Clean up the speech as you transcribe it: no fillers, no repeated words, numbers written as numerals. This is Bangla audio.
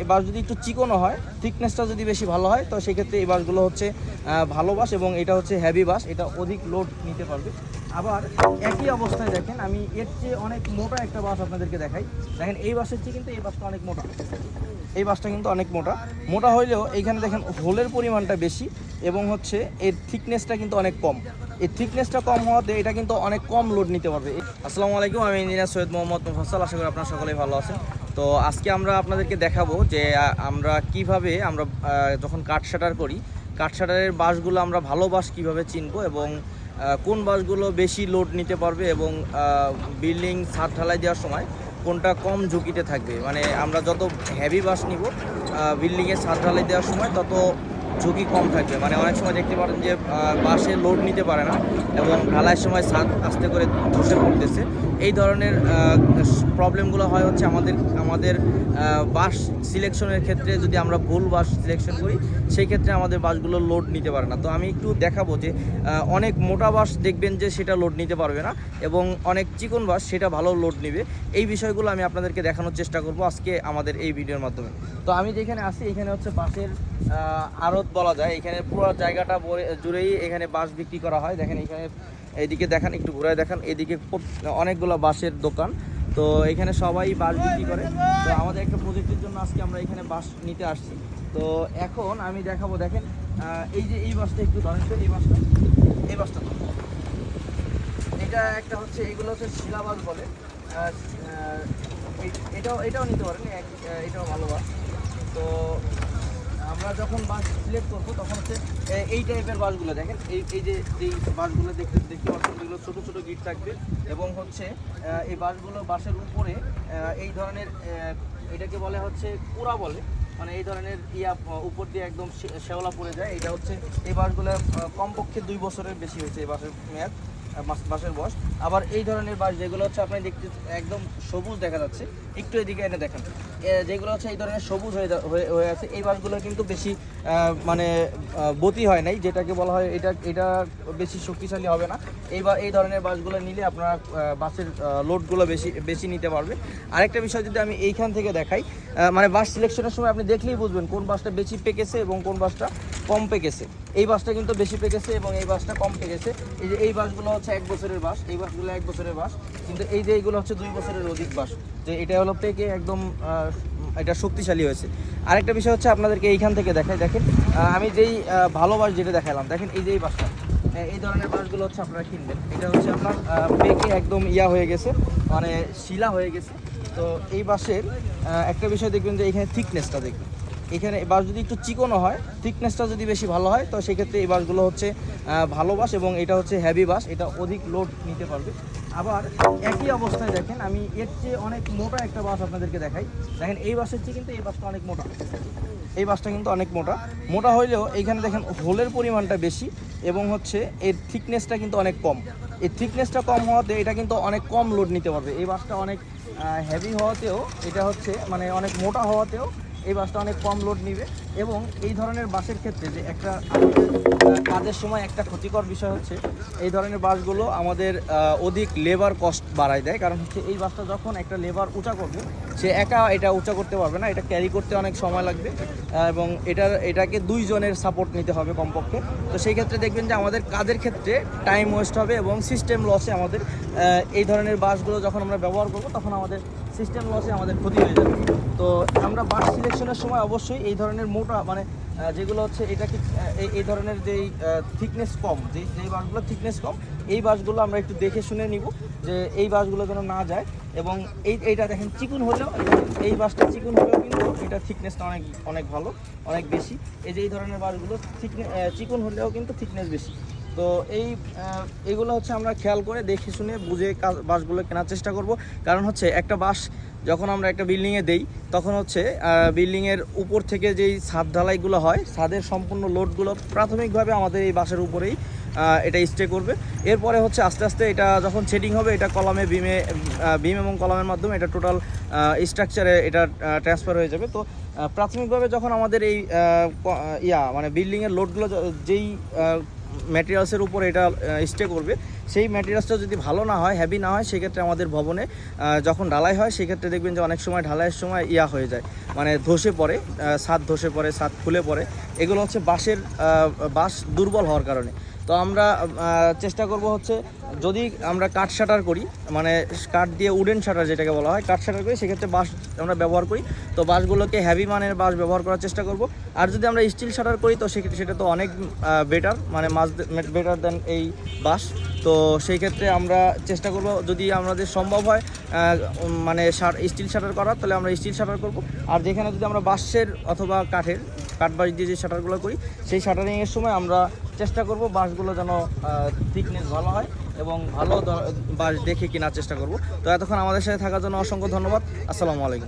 এই বাঁশ যদি একটু চিকনো হয়, থিকনেসটা যদি বেশি ভালো হয়, তো সেক্ষেত্রে এই বাঁশগুলো হচ্ছে ভালো বাঁশ এবং এটা হচ্ছে হেভি বাঁশ, এটা অধিক লোড নিতে পারবে। আবার একই অবস্থায় দেখেন আমি এর চেয়ে অনেক মোটা একটা বাঁশ আপনাদেরকে দেখাই। দেখেন এই বাঁশের চেয়ে কিন্তু এই বাঁশটা অনেক মোটা, এই বাঁশটা কিন্তু অনেক মোটা। মোটা হইলেও এইখানে দেখেন হোলের পরিমাণটা বেশি এবং হচ্ছে এর থিকনেসটা কিন্তু অনেক কম। এই থিকনেসটা কম হওয়াতে এটা কিন্তু অনেক কম লোড নিতে পারবে। আসসালামু আলাইকুম, আমি ইঞ্জিনিয়ার সৈয়দ মোহাম্মদ মুফাসসাল। আশা করি আপনারা সকলেই ভালো আছেন। তো আজকে আমরা আপনাদেরকে দেখাবো যে আমরা কিভাবে যখন কাঠ শাটার করি, কাঠ শাটারের বাঁশগুলো আমরা ভালো বাঁশ কীভাবে চিনবো এবং কোন বাঁশগুলো বেশি লোড নিতে পারবে এবং বিল্ডিং ছাদ ঢালাই দেওয়ার সময় কোনটা কম ঝুঁকিতে থাকবে। মানে আমরা যত হেভি বাঁশ নিব বিল্ডিংয়ে ছাদ ঢালাই দেওয়ার সময় তত ঝুঁকি কম থাকবে। মানে অনেক সময় দেখতে পারেন যে বাঁশে লোড নিতে পারে না এবং ঢালাইয়ের সময় ছাদ আস্তে করে ধসে পড়তেছে। এই ধরনের প্রবলেমগুলো হয় হচ্ছে আমাদের বাঁশ সিলেকশনের ক্ষেত্রে। যদি আমরা ভুল বাঁশ সিলেকশন করি সেই ক্ষেত্রে আমাদের বাঁশগুলো লোড নিতে পারে না। তো আমি একটু দেখাবো যে অনেক মোটা বাঁশ দেখবেন যে সেটা লোড নিতে পারবে না এবং অনেক চিকন বাঁশ সেটা ভালো লোড নেবে। এই বিষয়গুলো আমি আপনাদেরকে দেখানোর চেষ্টা করব আজকে আমাদের এই ভিডিওর মাধ্যমে। তো আমি যেখানে আছি এখানে হচ্ছে বাঁশের আড়ত বলা যায়। এখানে পুরো জায়গাটা জুড়েই এখানে বাঁশ বিক্রি করা হয়। দেখেন এখানে এইদিকে দেখান, একটু ঘুরায় দেখান, এদিকে অনেকগুলো বাঁশের দোকান। তো এখানে সবাই বাঁশ বিক্রি করে। তো আমাদের একটা প্রজেক্টের জন্য আজকে আমরা এখানে বাঁশ নিতে আসছি। তো এখন আমি দেখাবো, দেখেন এই যে এই বাঁশটা একটু ধরেন তো, এই বাঁশটা তো এটা একটা হচ্ছে, এগুলো হচ্ছে শিলা বাঁশ বলে। এটাও নিতে পারেন, এটাও ভালো বাঁশ। তো আমরা যখন বাঁশ সিলেক্ট করবো তখন হচ্ছে এই টাইপের বাঁশগুলো দেখেন, এই যে যেই বাঁশগুলো দেখতে পাচ্ছেন এগুলো ছোটো ছোটো গিট থাকবে এবং হচ্ছে এই বাঁশের উপরে এই ধরনের এটাকে বলে হচ্ছে কুড়া বলে। মানে এই ধরনের উপর দিয়ে একদম শেওলা পড়ে যায়। এটা হচ্ছে এই বাঁশগুলো কমপক্ষে 2 বছরের বেশি হয়েছে এই বাঁশের মেয়াদ, বাঁশের বয়স। আবার এই ধরনের বাঁশ যেগুলো হচ্ছে আপনি দেখতে একদম সবুজ দেখা যাচ্ছে, একটু এদিকে এনে দেখেন, যেগুলো হচ্ছে এই ধরনের সবুজ হয়ে আছে, এই বাঁশগুলো কিন্তু বেশি বতি হয় নাই, যেটাকে বলা হয় এটা বেশি শক্তিশালী হবে না। এই ধরনের বাঁশগুলো নিলে আপনারা বাঁশের লোডগুলো বেশি নিতে পারবে। আরেকটা বিষয় যদি আমি এইখান থেকে দেখাই, মানে বাঁশ সিলেকশনের সময় আপনি দেখলেই বুঝবেন কোন বাঁশটা বেশি পেকেছে এবং কোন বাঁশটা কম পেকেছে। এই বাঁশটা কিন্তু বেশি পেকেছে এবং এই বাঁশটা কম পেকেছে। এই যে এই বাঁশগুলো হচ্ছে 1 বছরের বাঁশ, এই বাঁশগুলো 1 বছরের বাঁশ, কিন্তু এই যে এইগুলো হচ্ছে 2 বছরের অধিক বাঁশ। যে এটা হলো পেকে একদম এটা শক্তিশালী হয়েছে। আরেকটা বিষয় হচ্ছে আপনাদেরকে এইখান থেকে দেখাই, দেখেন আমি যেই ভালো বাঁশ যেটা দেখালাম, দেখেন এই যে এই বাঁশটা, এই ধরনের বাঁশগুলো হচ্ছে আপনারা কিনবেন। এটা হচ্ছে আপনার পেকে একদম হয়ে গেছে, মানে শিলা হয়ে গেছে। তো এই বাঁশের একটা বিষয় দেখবেন যে এখানে থিকনেসটা দেখবেন, এখানে বাঁশ যদি একটু চিকনো হয়, থিকনেসটা যদি বেশি ভালো হয়, তো সেক্ষেত্রে এই বাঁশগুলো হচ্ছে ভালো বাঁশ এবং এটা হচ্ছে হেভি বাঁশ, এটা অধিক লোড নিতে পারবে। আবার একই অবস্থায় দেখেন আমি এর চেয়ে অনেক মোটা একটা বাঁশ আপনাদেরকে দেখাই। দেখেন এই বাঁশের চেয়ে কিন্তু এই বাঁশটা অনেক মোটা, এই বাঁশটা কিন্তু অনেক মোটা হইলেও এইখানে দেখেন হোলের পরিমাণটা বেশি এবং হচ্ছে এর থিকনেসটা কিন্তু অনেক কম। এই থিকনেসটা কম হওয়াতে এটা কিন্তু অনেক কম লোড নিতে পারবে। এই বাঁশটা অনেক হেভি হওয়াতেও, এটা হচ্ছে মানে অনেক মোটা হওয়াতেও এই বাঁশটা অনেক কম লোড নিবে। এবং এই ধরনের বাঁশের ক্ষেত্রে যে একটা কাজের সময় একটা ক্ষতিকর বিষয় হচ্ছে, এই ধরনের বাঁশগুলো আমাদের অধিক লেবার কস্ট বাড়ায় দেয়। কারণ হচ্ছে এই বাঁশটা যখন একটা লেবার উঁচা করবে, সে একা এটা উঁচা করতে পারবে না, এটা ক্যারি করতে অনেক সময় লাগবে এবং এটাকে 2 জনের সাপোর্ট নিতে হবে কমপক্ষে। তো সেই ক্ষেত্রে দেখবেন যে আমাদের কাজের ক্ষেত্রে টাইম ওয়েস্ট হবে এবং সিস্টেম লসে আমাদের এই ধরনের বাঁশগুলো যখন আমরা ব্যবহার করব তখন আমাদের সিস্টেম লসে আমাদের ক্ষতি হয়ে যাবে। তো আমরা বাঁশ সিলেকশনের সময় অবশ্যই এই ধরনের মোটা, মানে যেগুলো হচ্ছে এটাকে এই ধরনের যেই থিকনেস কম, যেই বাঁশগুলো থিকনেস কম, এই বাঁশগুলো আমরা একটু দেখে শুনে নিব যে এই বাঁশগুলো যেন না যায়। এবং এইটা দেখেন চিকুন হলেও, এই বাঁশটা চিকুন হলেও কিন্তু এটা থিকনেসটা অনেক ভালো, অনেক বেশি। এই যে এই ধরনের বাঁশগুলো চিকুন হলেও কিন্তু থিকনেস বেশি। তো এইগুলো হচ্ছে আমরা খেয়াল করে দেখে শুনে বুঝে বাঁশগুলো কেনার চেষ্টা করব। কারণ হচ্ছে একটা বাঁশ যখন আমরা একটা বিল্ডিংয়ে দেই তখন হচ্ছে বিল্ডিংয়ের উপর থেকে যেই ছাদ ঢালাইগুলো হয়, ছাদের সম্পূর্ণ লোডগুলো প্রাথমিকভাবে আমাদের এই বাঁশের উপরেই এটা স্টে করবে। এরপরে হচ্ছে আস্তে আস্তে এটা যখন সেটিং হবে, এটা কলামে বিম এবং কলামের মাধ্যমে এটা টোটাল স্ট্রাকচারে এটা ট্রান্সফার হয়ে যাবে। তো প্রাথমিকভাবে যখন আমাদের এই মানে বিল্ডিংয়ের লোডগুলো যেই ম্যাটেরিয়ালসের উপর এটা স্টে করবে, সেই ম্যাটেরিয়ালসটা যদি ভালো না হয়, হেভি না হয়, সেক্ষেত্রে আমাদের ভবনে যখন ঢালাই হয় সেক্ষেত্রে দেখবেন যে অনেক সময় ঢালাইয়ের সময় হয়ে যায়, মানে ধসে পড়ে, ছাদ ধসে পড়ে, ছাদ খুলে পড়ে। এগুলো হচ্ছে বাঁশ দুর্বল হওয়ার কারণে। তো আমরা চেষ্টা করব হচ্ছে, যদি আমরা কাঠ শাটার করি, মানে কাঠ দিয়ে উডেন শাটার যেটাকে বলা হয়, কাঠ শাটার করি, সেক্ষেত্রে বাঁশ আমরা ব্যবহার করি। তো বাঁশগুলোকে হেভি মানের বাঁশ ব্যবহার করার চেষ্টা করব। আর যদি আমরা স্টিল শাটার করি তো সেক্ষেত্রে সেটা তো অনেক বেটার, মানে বেটার দেন এই বাঁশ। তো সেই ক্ষেত্রে আমরা চেষ্টা করব, যদি আমাদের সম্ভব হয় মানে স্টিল শাটার করার, তাহলে আমরা স্টিল শাটার করব। আর যেখানে যদি আমরা বাঁশের অথবা কাঠ বাঁশ দিয়ে যে শাটারগুলো করি, সেই শাটারিংয়ের সময় আমরা চেষ্টা করব বাঁশগুলো যেন থিকনেস ভালো হয় এবং ভালো বাঁশ দেখে কেনার চেষ্টা করব। তো এতক্ষণ আমাদের সাথে থাকার জন্য অসংখ্য ধন্যবাদ। আসসালামু আলাইকুম।